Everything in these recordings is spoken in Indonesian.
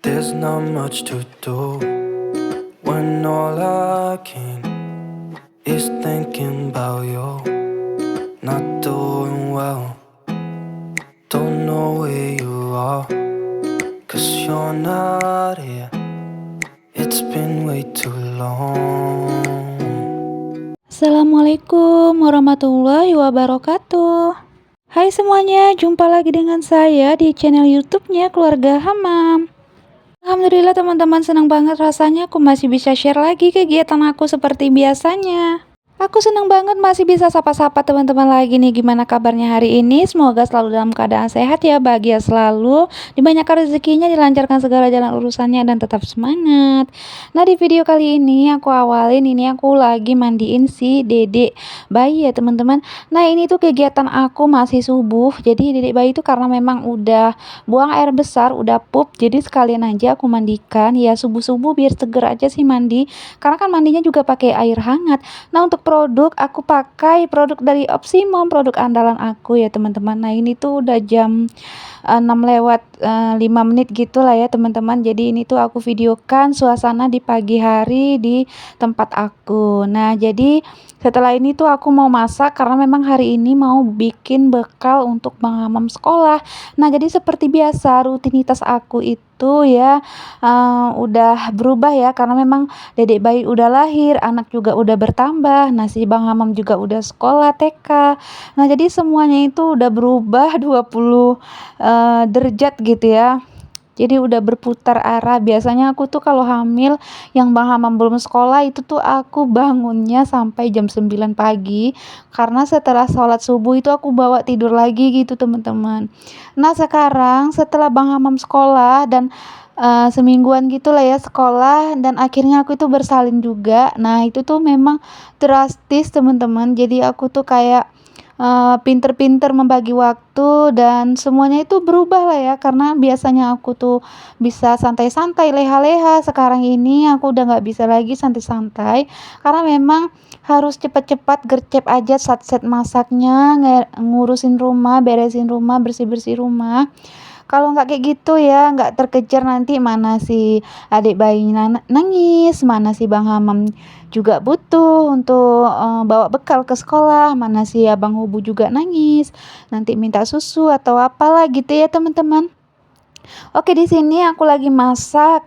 There's not much to do when all I can is thinking about you. Not doing well, don't know where you are, 'cause you're not here. It's been way too long. Assalamualaikum warahmatullahi wabarakatuh. Hai semuanya, jumpa lagi dengan saya di channel YouTube-nya Keluarga Hamam. Alhamdulillah teman-teman, senang banget rasanya aku masih bisa share lagi kegiatan aku seperti biasanya. Aku senang banget masih bisa sapa-sapa teman-teman lagi nih. Gimana kabarnya hari ini? Semoga selalu dalam keadaan sehat ya, bahagia selalu, dibanyakan rezekinya, dilancarkan segala jalan urusannya, dan tetap semangat. Nah, di video kali ini aku awalin, ini aku lagi mandiin si dedek bayi ya teman-teman. Nah, ini tuh kegiatan aku masih subuh. Jadi dedek bayi itu karena memang udah buang air besar, udah pup, jadi sekalian aja aku mandikan ya subuh-subuh biar seger aja sih mandi. Karena kan mandinya juga pakai air hangat. Nah, untuk produk aku pakai produk dari Opsimum, produk andalan aku ya teman-teman. Nah, ini tuh udah jam 6 lewat 5 menit gitu lah ya teman-teman. Jadi ini tuh aku videokan suasana di pagi hari di tempat aku. Nah, jadi setelah ini tuh aku mau masak karena memang hari ini mau bikin bekal untuk Bang Hamam sekolah. Nah, jadi seperti biasa rutinitas aku itu ya udah berubah ya, karena memang dedek bayi udah lahir, anak juga udah bertambah, nah si Bang Hamam juga udah sekolah TK. Nah, jadi semuanya itu udah berubah 20 derajat gitu ya. Jadi udah berputar arah. Biasanya aku tuh kalau hamil yang Bang Hamam belum sekolah itu tuh aku bangunnya sampai jam 9 pagi. Karena setelah sholat subuh itu aku bawa tidur lagi gitu teman-teman. Nah, sekarang setelah Bang Hamam sekolah dan semingguan gitu lah ya sekolah, dan akhirnya aku itu bersalin juga. Nah, itu tuh memang drastis teman-teman. Jadi aku tuh kayak pinter-pinter membagi waktu dan semuanya itu berubah lah ya, karena biasanya aku tuh bisa santai-santai leha-leha, sekarang ini aku udah nggak bisa lagi santai-santai karena memang harus cepat-cepat gercep aja set masaknya, ngurusin rumah, beresin rumah, bersih-bersih rumah. Kalau nggak kayak gitu ya, nggak terkejar nanti mana si adik bayinya nangis, mana si Bang Hamam juga butuh untuk bawa bekal ke sekolah, mana si Abang Hubu juga nangis, nanti minta susu atau apalah gitu ya teman-teman. Oke, di sini aku lagi masak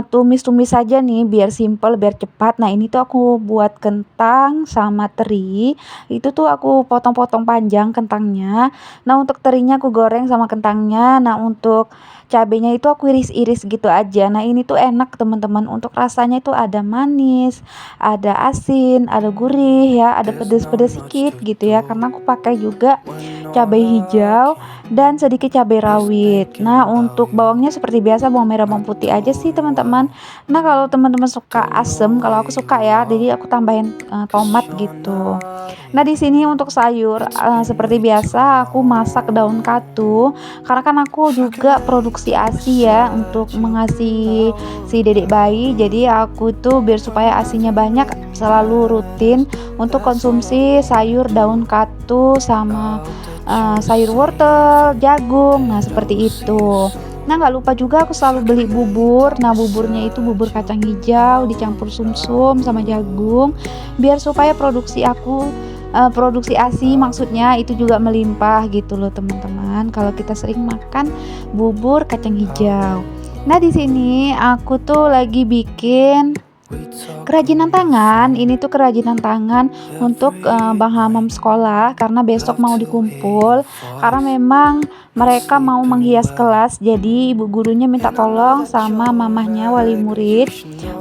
tumis-tumis saja nih biar simple, biar cepat. Nah, ini tuh aku buat kentang sama teri. Itu tuh aku potong-potong panjang kentangnya. Nah, untuk terinya aku goreng sama kentangnya. Nah, untuk cabenya itu aku iris-iris gitu aja. Nah, ini tuh enak teman-teman. Untuk rasanya itu ada manis, ada asin, ada gurih ya, ada pedes-pedes sedikit gitu ya. Karena aku pakai juga cabai hijau dan sedikit cabai rawit. Nah, untuk bawangnya seperti biasa bawang merah bawang putih aja sih teman-teman. Nah, kalau teman-teman suka asem, kalau aku suka ya, jadi aku tambahin tomat gitu. Nah, di sini untuk sayur seperti biasa aku masak daun katu, karena kan aku juga produksi ASI ya untuk mengasihi si dedek bayi. Jadi aku tuh biar supaya ASINya banyak, selalu rutin untuk konsumsi sayur daun katu sama sayur wortel, jagung, nah seperti itu. Nah, nggak lupa juga aku selalu beli bubur. Nah, buburnya itu bubur kacang hijau dicampur sumsum sama jagung, biar supaya produksi ASI maksudnya itu juga melimpah gitu loh teman-teman. Kalau kita sering makan bubur kacang hijau. Nah, di sini aku tuh lagi bikin kerajinan tangan. Ini tuh kerajinan tangan untuk Bang Hamam sekolah, karena besok mau dikumpul, karena memang mereka mau menghias kelas. Jadi ibu gurunya minta tolong sama mamahnya wali murid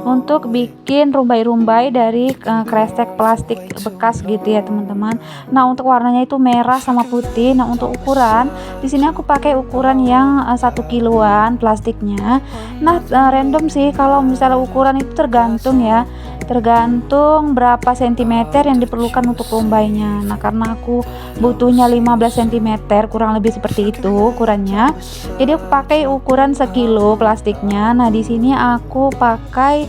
untuk bikin rumbai-rumbai dari kresek plastik bekas gitu ya teman-teman. Nah, untuk warnanya itu merah sama putih. Nah, untuk ukuran di sini aku pakai ukuran yang 1 kiloan plastiknya. Nah, random sih kalau misalnya ukuran itu tergantung ya, tergantung berapa sentimeter yang diperlukan untuk rumbainya. Nah, karena aku butuhnya 15 cm kurang lebih seperti itu ukurannya, jadi aku pakai ukuran sekilo plastiknya. Nah, di sini aku pakai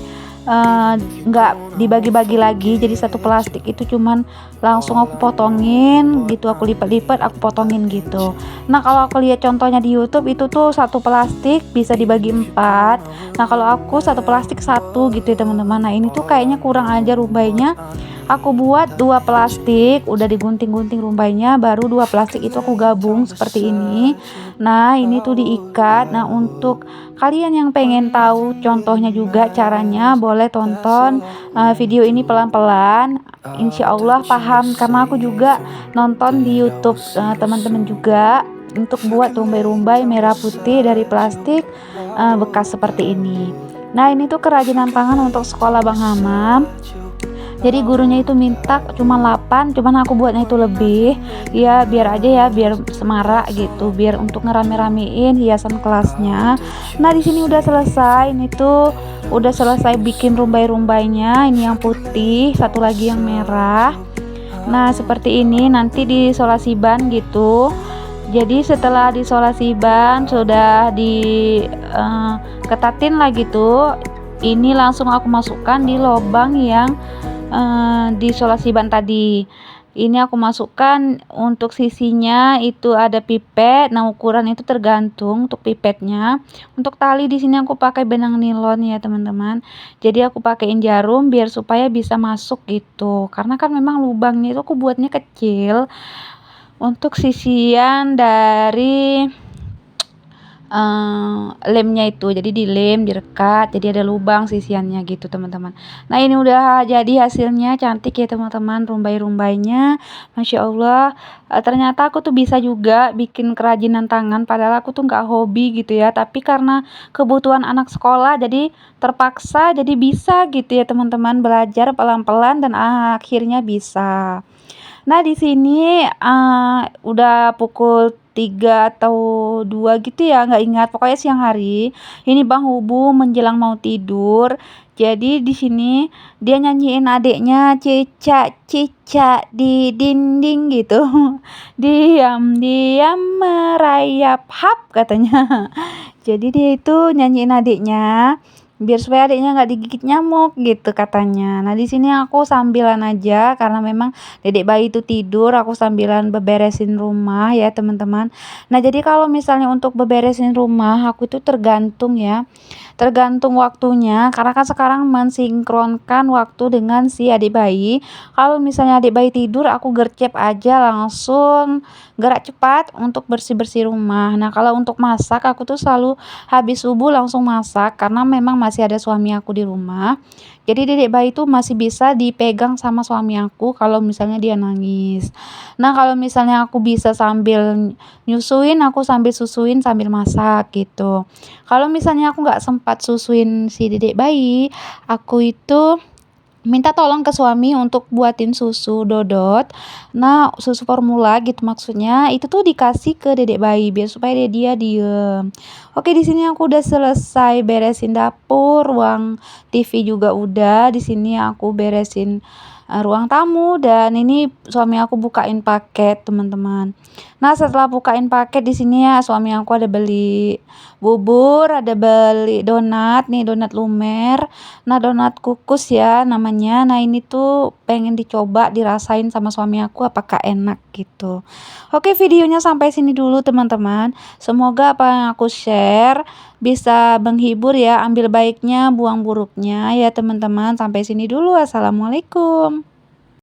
nggak dibagi-bagi lagi, jadi satu plastik itu cuman langsung aku potongin gitu, aku lipat-lipat aku potongin gitu. Nah kalau aku lihat contohnya di YouTube itu tuh satu plastik bisa dibagi 4. Nah kalau aku satu plastik satu gitu ya teman-teman. Nah ini tuh kayaknya kurang aja rumbainya. Aku buat 2 plastik, udah digunting-gunting rumbainya, baru 2 plastik itu aku gabung seperti ini. Nah ini tuh diikat. Nah untuk kalian yang pengen tahu contohnya juga caranya, boleh tonton video ini pelan-pelan. Insya Allah paham, karena aku juga nonton di YouTube teman-teman juga untuk buat rumbai-rumbai merah putih dari plastik bekas seperti ini. Nah ini tuh kerajinan tangan untuk sekolah Bang Hamam. Jadi gurunya itu minta cuma 8, cuman aku buatnya itu lebih. Ya biar aja ya, biar semarak gitu, biar untuk ngerame-ramein hiasan kelasnya. Nah, di sini udah selesai. Ini tuh udah selesai bikin rumbai-rumbainya. Ini yang putih, satu lagi yang merah. Nah, seperti ini nanti disolasi ban gitu. Jadi setelah disolasi ban sudah ketatin lah gitu. Ini langsung aku masukkan di lubang yang disolasi ban tadi. Ini aku masukkan untuk sisinya itu ada pipet. Nah, ukuran itu tergantung untuk pipetnya. Untuk tali di sini aku pakai benang nilon ya, teman-teman. Jadi aku pakaiin jarum biar supaya bisa masuk gitu. Karena kan memang lubangnya itu aku buatnya kecil. Untuk sisian dari lemnya itu, jadi dilem, direkat, jadi ada lubang sisiannya gitu teman-teman. Nah ini udah jadi hasilnya, cantik ya teman-teman, rumbai-rumbainya, masya Allah. Ternyata aku tuh bisa juga bikin kerajinan tangan, padahal aku tuh nggak hobi gitu ya, tapi karena kebutuhan anak sekolah jadi terpaksa jadi bisa gitu ya teman-teman, belajar pelan-pelan dan akhirnya bisa. Nah, di sini, udah pukul 3 atau 2 gitu ya, nggak ingat, pokoknya siang hari. Ini Bang Hubu menjelang mau tidur. Jadi di sini dia nyanyiin adiknya, "Cicak cicak di dinding," gitu. "Diam-diam merayap, hap," katanya. Jadi dia itu nyanyiin adiknya, biar supaya adiknya nggak digigit nyamuk gitu katanya. Nah di sini aku sambilan aja karena memang dedek bayi itu tidur, aku sambilan beberesin rumah ya teman-teman. Nah jadi kalau misalnya untuk beberesin rumah aku itu tergantung ya, tergantung waktunya karena kan sekarang mensinkronkan waktu dengan si adik bayi. Kalau misalnya adik bayi tidur aku gercep aja langsung gerak cepat untuk bersih-bersih rumah. Nah kalau untuk masak aku tuh selalu habis subuh langsung masak karena memang masih ada suami aku di rumah. Jadi dedek bayi itu masih bisa dipegang sama suami aku kalau misalnya dia nangis. Nah kalau misalnya aku bisa sambil nyusuin, aku sambil susuin sambil masak gitu. Kalau misalnya aku nggak sempat susuin si dedek bayi, aku itu minta tolong ke suami untuk buatin susu dodot. Nah, susu formula gitu maksudnya, itu tuh dikasih ke dedek bayi biar supaya dia diem. Oke, di sini aku udah selesai beresin dapur, ruang TV juga udah. Di sini aku beresin ruang tamu dan ini suami aku bukain paket, teman-teman. Nah, setelah bukain paket di sini ya suami aku ada beli bubur, ada beli donat, nih donat lumer. Nah, donat kukus ya namanya. Nah, ini tuh pengen dicoba, dirasain sama suami aku apakah enak gitu. Oke, videonya sampai sini dulu teman-teman. Semoga apa yang aku share bisa menghibur ya, ambil baiknya, buang buruknya ya teman-teman. Sampai sini dulu. Assalamualaikum.